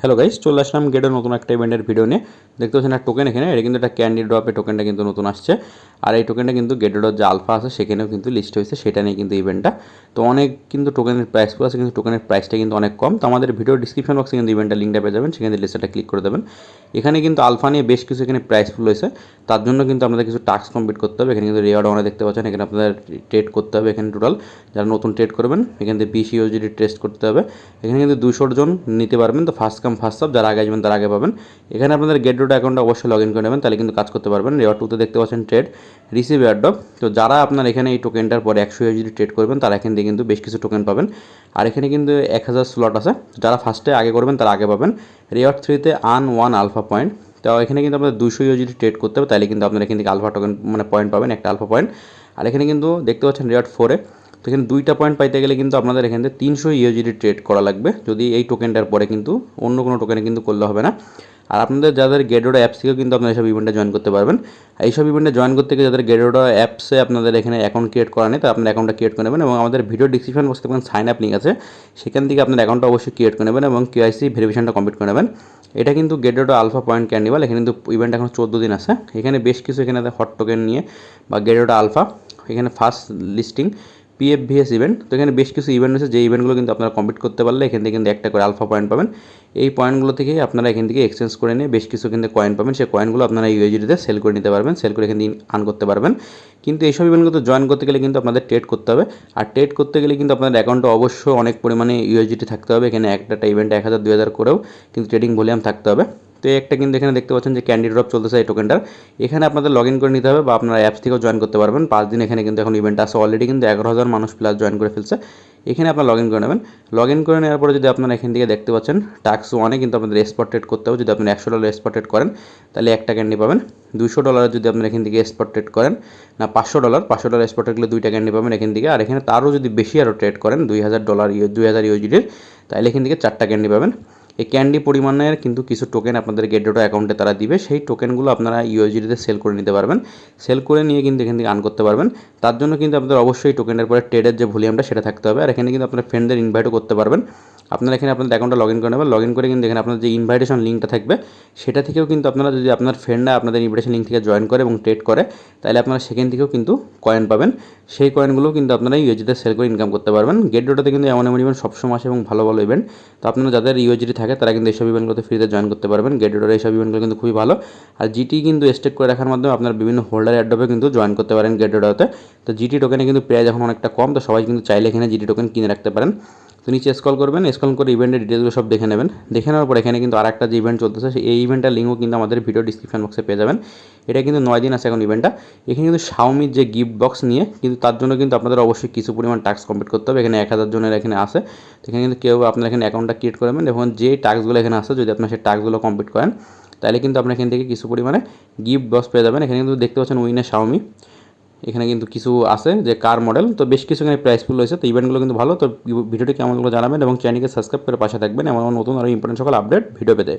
Hello guys, চলে আসলাম গেটের নতুন একটা ইভেন্টের ভিডিও নিয়ে। দেখতে পাচ্ছেন একটা টোকেন এখানে, এটা কিন্তু একটা ক্যান্ডি ড্রপের টোকেনটা কিন্তু নতুন আসছে। আর এই টোকেনটা কিন্তু গেটের যে আলফা আছে সেখানেও কিন্তু লিস্ট হয়েছে, সেটা নিয়ে কিন্তু ইভেন্টটা। তো অনেক কিন্তু টোকেনের প্রাইস আছে, কিন্তু টোকেনের প্রাইসটা কিন্তু অনেক কম। তো আমাদের ভিডিও ডিসক্রিপশন বক্সে কিন্তু ইভেন্টের লিঙ্কটা পেয়ে যাবেন, সেখানে লিস্টটা ক্লিক করে দেবেন। এখানে কিন্তু আলফা নিয়ে বেশ কিছু এখানে প্রাইসফুল হয়েছে, তার জন্য কিন্তু আপনাদের কিছু টাস্ক কমপ্লিট করতে হবে। এখানে কিন্তু রেওয়ার্ড অনেক দেখতে পাচ্ছেন, এখানে আপনাদের ট্রেড করতে হবে। এখানে টোটাল যারা নতুন ট্রেড করবেন এখান থেকে 20 ইউএসডি টেস্ট করতে হবে। এখানে কিন্তু 200 জন নিতে পারবেন। তো ফার্স্ট কাম ফার্স্ট সার্ভ, যারা আগে আসবেন তারা আগে পাবেন। এখানে আপনাদের গেট ডট অ্যাকাউন্টে অবশ্যই লগ ইন করে নেবেন, তাহলে কিন্তু কাজ করতে পারবেন। রেওয়ার্ড 2তে দেখতে পাচ্ছেন ট্রেড রিসিভ এয়ারড্রপ। তো যারা আপনার এখানে এই টোকেনটার পরে 100 ইউএসডি ট্রেড করবেন তারা এখান থেকে কিন্তু বেশ কিছু টোকেন পাবেন। আর এখানে কিন্তু 1000 স্লট আছে, যারা ফার্স্টে আগে করবেন তারা আগে পাবেন। রেওয়ার্ড 3তে আর্ন 1 আলফা পয়েন্ট। তো এখানে কিন্তু আপনাদের 200 ইউএসডি ট্রেড করতে হবে, তাহলে কিন্তু আপনারা এখান থেকে আলফা টোকেন মানে পয়েন্ট পাবেন, একটা আলফা পয়েন্ট। আর এখানে কিন্তু দেখতে পাচ্ছেন রেওয়ার্ড 4-এ, তো এখানে 2টা পয়েন্ট পাইতে গেলে কিন্তু আপনাদের এখান থেকে 300 ইউএসডি ট্রেড করা লাগবে, যদি এই টোকেনটার পরে কিন্তু অন্য কোনো টোকেনে কিন্তু করলে হবে না। আর আপনাদের যাদের গেডোডা অ্যাপস থেকেও কিন্তু আপনারা এইসব ইভেন্টে জয়েন করতে পারবেন। এইসব ইভেন্টে জয়েন করতে গিয়ে যাদের গেডোডা অ্যাপসে আপনাদের এখানে অ্যাকাউন্ট ক্রিয়েট করা নেই, তো আপনার অ্যাকাউন্টটা ক্রিয়েট করে নেবেন এবং আমাদের ভিডিও ডিসক্রিপশন বক্সে দেখবেন সাইন আপ লিঙ্ক আছে, সেখান থেকে আপনার অ্যাকাউন্টটা অবশ্যই ক্রিয়েট করে নেবেন এবং কেওয়াইসি ভেরিফিকেশনটা কমপ্লিট করে নেবেন। এটা কিন্তু গেডোডা আলফা পয়েন্ট ক্যান্ডিভাল, এখানে কিন্তু ইভেন্ট এখন 14 দিন আছে। এখানে বেশ কিছু এখানে হট টোকেন নিয়ে বা গেডোডা আলফা, এখানে ফার্স্ট লিস্টিং পিএফভিএস ইভেন্ট। তো এখানে বেশ কিছু ইভেন্ট আছে, যে ইভেন্টগুলো কিন্তু আপনারা কমপ্লিট করতে পারলে এখান থেকে কিন্তু একটা করে আলফা পয়েন্ট পাবেন। এই পয়েন্টগুলো থেকেই আপনারা এখান থেকে এক্সচেঞ্জ করে নিয়ে বেশ কিছু কিন্তু কয়েন পাবেন, সেই কয়েনগুলো আপনারা ইউএসডিতে সেল করে নিতে পারবেন, সেল করে এখান থেকে আর্ন করতে পারবেন। কিন্তু এইসব ইভেন্টগুলো জয়েন করতে গেলে কিন্তু আপনাদের ট্রেড করতে হবে। আর ট্রেড করতে গেলে কিন্তু আপনাদের অ্যাকাউন্টে অবশ্যই অনেক পরিমাণে ইউএসডিটি থাকতে হবে। এখানে একটা ইভেন্টে 1000 2000 করেও কিন্তু ট্রেডিং ভলিউম থাকতে হবে। তো একটা কিন্তু এখানে দেখতে পাচ্ছেন যে ক্যান্ডি ড্রপ চলতেছে এই টোকেনটার, এখানে আপনাদের লগ ইন করে নিতে হবে বা আপনারা অ্যাপস থেকেও জয়েন করতে পারবেন। 5 দিন এখানে কিন্তু এখন ইভেন্ট আছে, অলরেডি কিন্তু 11,000 মানুষ প্লাস জয়েন করে ফেলছে। এখানে আপনার লগ ইন করে নেবেন। লগ ইন করে নেওয়ার পরে যদি আপনারা এখান থেকে দেখতে পাচ্ছেন টাস্ক 1-এ কিন্তু আপনাদের স্পট ট্রেড করতে হবে। যদি আপনি $100 স্পট ট্রেড করেন তাহলে একটা ক্যান্ডি পাবেন। $200 যদি আপনারা এখান থেকে স্পট ট্রেড করেন, না $500 স্পট ট্রেড করলে 2টা ক্যান্ডি পাবেন এখান থেকে। আর এখানে তারও যদি বেশি আরও ট্রেড করেন $2,000 2000 ইউএসডির, তাহলে এখান থেকে 4টা ক্যান্ডি পাবেন। এই ক্যান্ডি পরিমাণের কিন্তু কিছু টোকেন আপনাদের গেটডোটো অ্যাকাউন্টে তারা দিবে, সেই টোকেনগুলো আপনারা ইউএসডিতে সেল করে নিতে পারবেন। সেল করে নিয়ে কিন্তু এখান থেকে আর্ন করতে পারবেন। তার জন্য কিন্তু আপনাদের অবশ্যই টোকেনের পরে ট্রেডের যে ভলিউমটা সেটা থাকতে হবে। আর এখানে কিন্তু আপনার ফ্রেন্ডদের ইনভাইটও করতে পারবেন। আপনারা এখানে আপনাদের অ্যাকাউন্টটা লগ ইন করে নেবেন। লগ ইন করে কিন্তু এখানে আপনার যে ইনভাইটেশন লিঙ্কটা থাকবে সেটা থেকেও কিন্তু আপনারা, যদি আপনার ফ্রেন্ডরা আপনাদের ইনভাইটেশন লিঙ্ক থেকে জয়েন করে এবং ট্রেড করে, তাহলে আপনারা সেখান থেকেও কিন্তু কয়েন পাবেন। সেই কয়েনগুলো কিন্তু আপনারা ইউএসডিতে সেল করে ইনকাম করতে পারবেন। গেটডোটোতে কিন্তু এমন ইভেন্ট সবসময় আসে এবং ভালো ভালো ইভেন্ট। তো আপনারা যাদের ইউএসডি থাকে তারা কিন্তু এইসব ইভেন্টগুলোতে ফ্রিতে জয়েন করতে পারবেন। গেটডোটোর এইসব ইভেন্টগুলো কিন্তু খুবই ভালো। আর জিটি কিন্তু স্টেক করে রাখার মাধ্যমে আপনার বিভিন্ন হোল্ডার অ্যাড্রপে কিন্তু জয়েন করতে পারেন গেটডোটোতে। তো জিটি টোকেনে কিন্তু প্রাইস এখন অনেকটা কম, তো সবাই কিন্তু চাইলে এখানে জিটি টোকেন কিনে রাখতে পারেন। তো নিচে স্ক্রল করবেন, স্ক্রল করে ইভেন্টের ডিটেলসগুলো সব দেখে নেবেন। দেখে নেওয়ার পর এখানে কিন্তু আরেকটা যে ইভেন্ট চলতেছে এই ইভেন্টের লিঙ্কও কিন্তু আমাদের ভিডিও ডিসক্রিপশন বক্সে পেয়ে যাবেন। এটা কিন্তু 9 দিন আছে এখন ইভেন্টটা। এখানে কিন্তু শাওমির যে গিফট বক্স নিয়ে, কিন্তু তার জন্য কিন্তু আপনাদের অবশ্যই কিছু পরিমাণ টাস্ক কমপ্লিট করতে হবে। এখানে 1000 জনের এখানে আছে। তো এখানে কিন্তু কেউ আপনার এখানে অ্যাকাউন্টটা ক্রিয়েট করবেন এবং যে টাস্কগুলো এখানে আছে যদি আপনার সেই টাস্কগুলো কমপ্লিট করেন, তাহলে কিন্তু আপনার এখান থেকে কিছু পরিমাণে গিফট বক্স পেয়ে যাবেন। এখানে কিন্তু দেখতে পাচ্ছেন উইনে শাওমি, এখানে কিন্তু কিছু আছে যে কার মডেল, তো বেশ কিছু এখানে প্রাইসফুল রয়েছে। তো ইভেন্টগুলো কিন্তু ভালো। তো ভিডিওটি কেমন জানাবেন এবং চ্যানেলকে সাবস্ক্রাইব করে পাশে থাকবেন এমন নতুন আরও ইম্পর্টেন্ট সকল আপডেট ভিডিও পেতে।